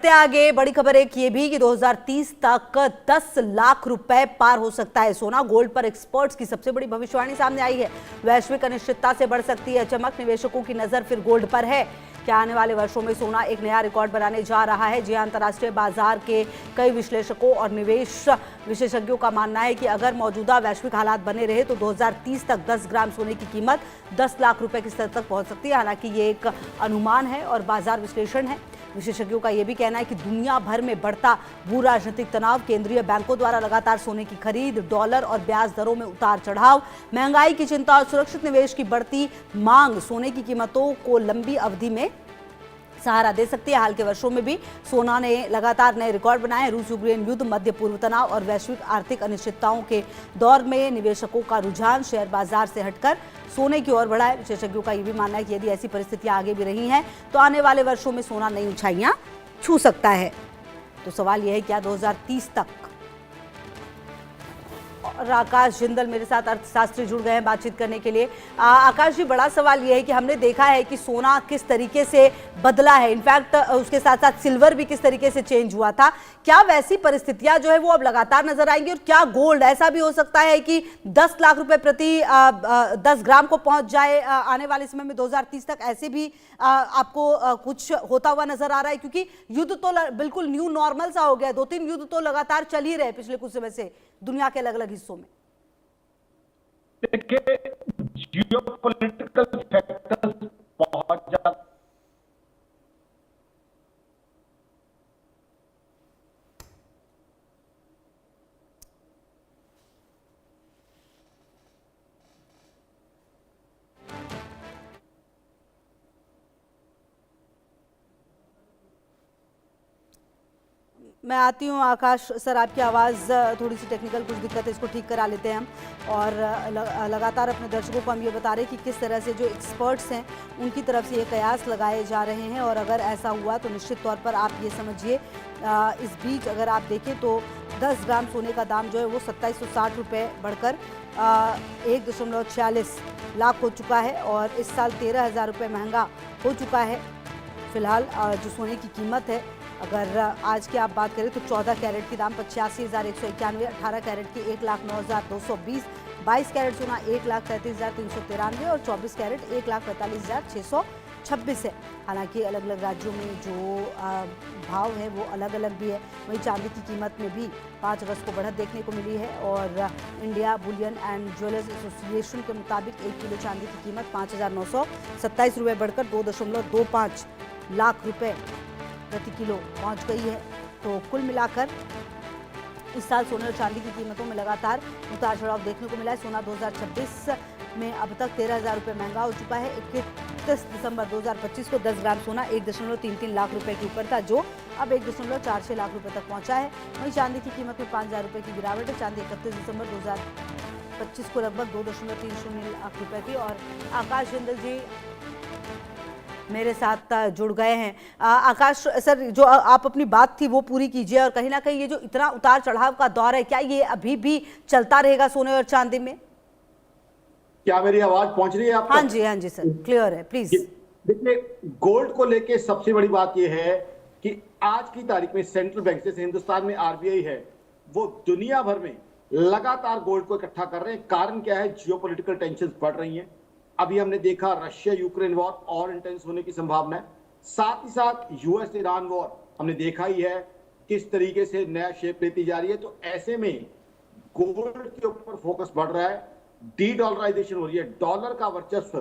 आगे बड़ी खबर एक ये भी कि 2030 तक 10 लाख रुपए पार हो सकता है सोना। गोल्ड पर एक्सपर्ट्स की सबसे बड़ी भविष्यवाणी सामने आई है। वैश्विक अनिश्चितता से बढ़ सकती है चमक, निवेशकों की नजर फिर गोल्ड पर है। क्या आने वाले वर्षों में सोना एक नया रिकॉर्ड बनाने जा रहा है? जी, अंतर्राष्ट्रीय बाजार के कई विश्लेषकों और निवेश विशेषज्ञों का मानना है कि अगर मौजूदा वैश्विक हालात बने रहे तो 2030 तक 10 ग्राम सोने की कीमत 10 लाख रुपए के स्तर तक पहुंच सकती है। हालांकि ये एक अनुमान है और बाजार विश्लेषण है। विशेषज्ञों का यह भी कहना है कि दुनिया भर में बढ़ता भू राजनीतिक तनाव, केंद्रीय बैंकों द्वारा लगातार सोने की खरीद, डॉलर और ब्याज दरों में उतार चढ़ाव, महंगाई की चिंता और सुरक्षित निवेश की बढ़ती मांग सोने की कीमतों को लंबी अवधि में सहारा दे सकती है। हाल के वर्षों में भी सोना ने लगातार नए रिकॉर्ड बनाए। रूस यूक्रेन युद्ध, मध्य पूर्व तनाव और वैश्विक आर्थिक अनिश्चितताओं के दौर में निवेशकों का रुझान शेयर बाजार से हटकर सोने की ओर बढ़ा है। विशेषज्ञों का यह भी मानना है कि यदि ऐसी परिस्थितियां आगे भी रही हैं तो आने वाले वर्षों में सोना नई ऊंचाइयां छू सकता है। तो सवाल यह है क्या 2030 तक। और आकाश जिंदल मेरे साथ अर्थशास्त्री जुड़ गए हैं बातचीत करने के लिए। आकाश जी, बड़ा सवाल यह है कि हमने देखा है कि सोना किस तरीके से बदला है, इनफैक्ट उसके साथ साथ सिल्वर भी किस तरीके से चेंज हुआ था। क्या वैसी परिस्थितियां जो है वो अब लगातार नजर आएंगी? और क्या गोल्ड ऐसा भी हो सकता है कि 10 लाख रुपए प्रति 10 ग्राम को पहुंच जाए आने वाले समय में 2030 तक? ऐसे भी आपको कुछ होता हुआ नजर आ रहा है? क्योंकि युद्ध तो बिल्कुल न्यू नॉर्मल सा हो गया। 2-3 युद्ध तो लगातार चल ही रहे पिछले कुछ समय से दुनिया के अलग अलग हिस्सों में। देखिए, जियोपॉलिटिकल फैक्टर्स बहुत ज्यादा मैं आती हूँ आकाश सर, आपकी आवाज़ थोड़ी सी टेक्निकल कुछ दिक्कत है, इसको ठीक करा लेते हैं हम। और लगातार अपने दर्शकों को हम ये बता रहे हैं कि किस तरह से जो एक्सपर्ट्स हैं उनकी तरफ से ये कयास लगाए जा रहे हैं। और अगर ऐसा हुआ तो निश्चित तौर पर आप ये समझिए, इस बीच अगर आप देखें तो 10 ग्राम सोने का दाम जो है वो 2760 रुपये बढ़कर 1.46 लाख हो चुका है। और इस साल 13,000 रुपये महंगा हो चुका है फिलहाल जो सोने की कीमत है। अगर आज की आप बात करें तो 14 कैरेट की दाम 85,191, 18 कैरेट की 1,09,220, 22 कैरेट सोना 1,33,393 और 24 कैरेट 1,45,626 है। हालांकि अलग अलग राज्यों में जो भाव है वो अलग अलग भी है। वहीं चांदी की कीमत में भी 5 अगस्त को बढ़त देखने को मिली है। और India Boolean and jewellers association के मुताबिक 1 किलो चांदी की कीमत 5,927 रुपये बढ़कर 2.25 लाख रुपये प्रति किलो पहुंच गई है। तो कुल मिलाकर इस साल सोने और चांदी की कीमतों में लगातार उतार चढ़ाव देखने को मिला है। सोना 2026 में अब तक 13,000 रुपये महंगा हो चुका है। 31 दिसंबर 2025 को 10 ग्राम सोना 1.33 लाख रुपए के ऊपर था, जो अब 1.46 लाख रुपए तक पहुंचा है। वहीं चांदी की कीमत में 5,000 रुपये की गिरावट है। चांदी 31 दिसंबर 2025 को लगभग 2.30 लाख रुपए थी। और आकाश जिंदल जी मेरे साथ जुड़ गए हैं। आकाश सर, जो आप अपनी बात थी वो पूरी कीजिए। और कहीं ना कहीं ये जो इतना उतार चढ़ाव का दौर है, क्या ये अभी भी चलता रहेगा सोने और चांदी में? क्या मेरी आवाज पहुंच रही है आप तक? हाँ जी सर, क्लियर है, प्लीज। देखिए, गोल्ड को लेके सबसे बड़ी बात यह है कि आज की तारीख में सेंट्रल बैंक, जैसे हिंदुस्तान में आरबीआई है, वो दुनिया भर में लगातार गोल्ड को इकट्ठा कर रहे हैं। कारण क्या है? जियोपॉलिटिकल टेंशन बढ़ रही हैं। अभी हमने देखा रशिया यूक्रेन वॉर और इंटेंस होने की संभावना है। साथ ही साथ यूएस ईरान वॉर हमने देखा ही है किस तरीके से नया शेप लेती जा रही है। तो ऐसे में गोल्ड के ऊपर फोकस बढ़ रहा है, डी डॉलराइजेशन हो रही है, डॉलर का वर्चस्व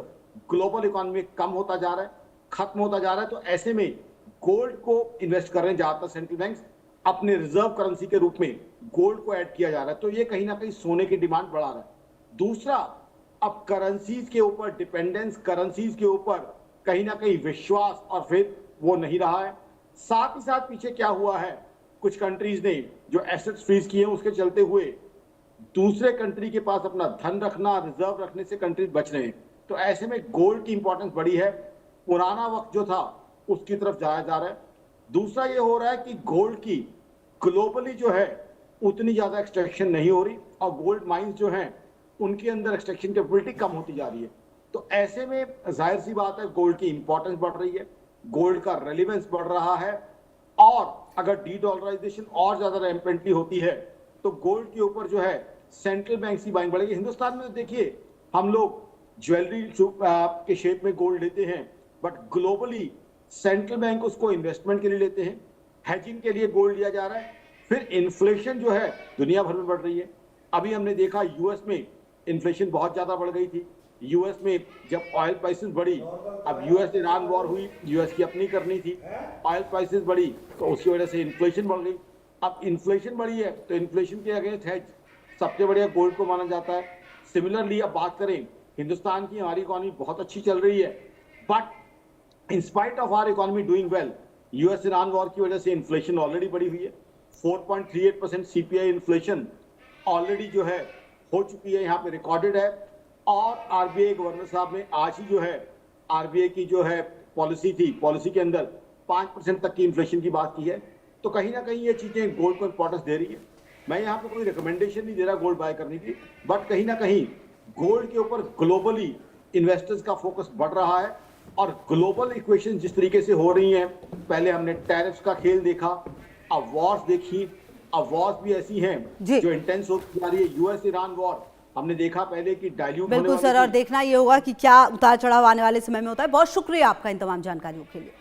ग्लोबल इकोनॉमी में कम होता जा रहा है, खत्म होता जा रहा है। तो ऐसे में गोल्ड को इन्वेस्ट कर रहे हैं ज्यादातर सेंट्रल बैंक, अपने रिजर्व करेंसी के रूप में गोल्ड को ऐड किया जा रहा है। तो ये कहीं ना कहीं सोने की डिमांड बढ़ा रहा है। दूसरा, अब करेंसीज के ऊपर डिपेंडेंस, करेंसीज के ऊपर कहीं ना कहीं विश्वास और फिर वो नहीं रहा है। साथ ही साथ पीछे क्या हुआ है, कुछ कंट्रीज ने जो एसेट्स फ्रीज किए हैं उसके चलते हुए दूसरे कंट्री के पास अपना धन रखना, रिजर्व रखने से कंट्रीज बच रहे हैं। तो ऐसे में गोल्ड की इंपॉर्टेंस बढ़ी है। पुराना वक्त जो था उसकी तरफ जाया जा रहा है। दूसरा ये हो रहा है कि गोल्ड की ग्लोबली जो है उतनी ज्यादा एक्सट्रैक्शन नहीं हो रही और गोल्ड माइंस जो हैं उनके अंदर एक्सट्रैक्शन कैपेबिलिटी कम होती जा रही है। तो ऐसे में जाहिर सी बात है गोल्ड की इंपॉर्टेंस बढ़ रही है, गोल्ड का रेलिवेंस बढ़ रहा है। और अगर डी डॉलराइजेशन और ज्यादा रैम्पेंटली होती है तो गोल्ड के ऊपर जो है सेंट्रल बैंक की बाइंग बढ़ेगी। हिंदुस्तान में तो देखिए हम लोग ज्वेलरी के शेप में गोल्ड लेते हैं, बट ग्लोबली सेंट्रल बैंक उसको इन्वेस्टमेंट के लिए लेते हैं, हेजिंग के लिए गोल्ड लिया जा रहा है। फिर इन्फ्लेशन जो है दुनिया भर में बढ़ रही है। अभी हमने देखा यूएस में इन्फ्लेशन बहुत ज्यादा बढ़ गई थी। यूएस में जब ऑयल प्राइसेस बढ़ी, अब यूएस ईरान वॉर हुई, यूएस की अपनी करनी थी, ऑयल प्राइसेस बढ़ी तो उसकी वजह से इन्फ्लेशन बढ़ गई। अब इन्फ्लेशन बढ़ी है तो इन्फ्लेशन के अगेंस्ट हेज सबसे बढ़िया गोल्ड को माना जाता है। सिमिलरली अब बात करें, हिंदुस्तान की हमारी इकोनॉमी बहुत अच्छी चल रही है, but in spite of our economy doing well, US Iran war की वजह से इन्फ्लेशन ऑलरेडी बढ़ी हुई है। 4.38% सीपीआई इन्फ्लेशन ऑलरेडी जो है हो चुकी है, यहाँ पे रिकॉर्डेड है। और आरबीआई गवर्नर साहब ने आज ही जो है आरबीआई की जो है पॉलिसी थी, पॉलिसी के अंदर 5% तक की इन्फ्लेशन की बात की है। तो कहीं ना कहीं ये चीजें गोल्ड को इंपॉर्टेंस दे रही है। मैं यहाँ पे कोई रिकमेंडेशन नहीं दे रहा गोल्ड बाय करने की, बट कहीं ना कहीं गोल्ड के ऊपर ग्लोबली इन्वेस्टर्स का फोकस बढ़ रहा है। और ग्लोबल इक्वेशन जिस तरीके से हो रही हैं, पहले हमने टैरिफ्स का खेल देखा, अब वॉर्स देखी, अब वॉर्स भी ऐसी हैं जो इंटेंस होती जा रही है। यूएस ईरान वॉर हमने देखा पहले कि डाइल्यूट बिल्कुल सर, और देखना ये होगा कि क्या उतार चढ़ाव आने वाले समय में होता है। बहुत शुक्रिया आपका इन तमाम जानकारियों के लिए।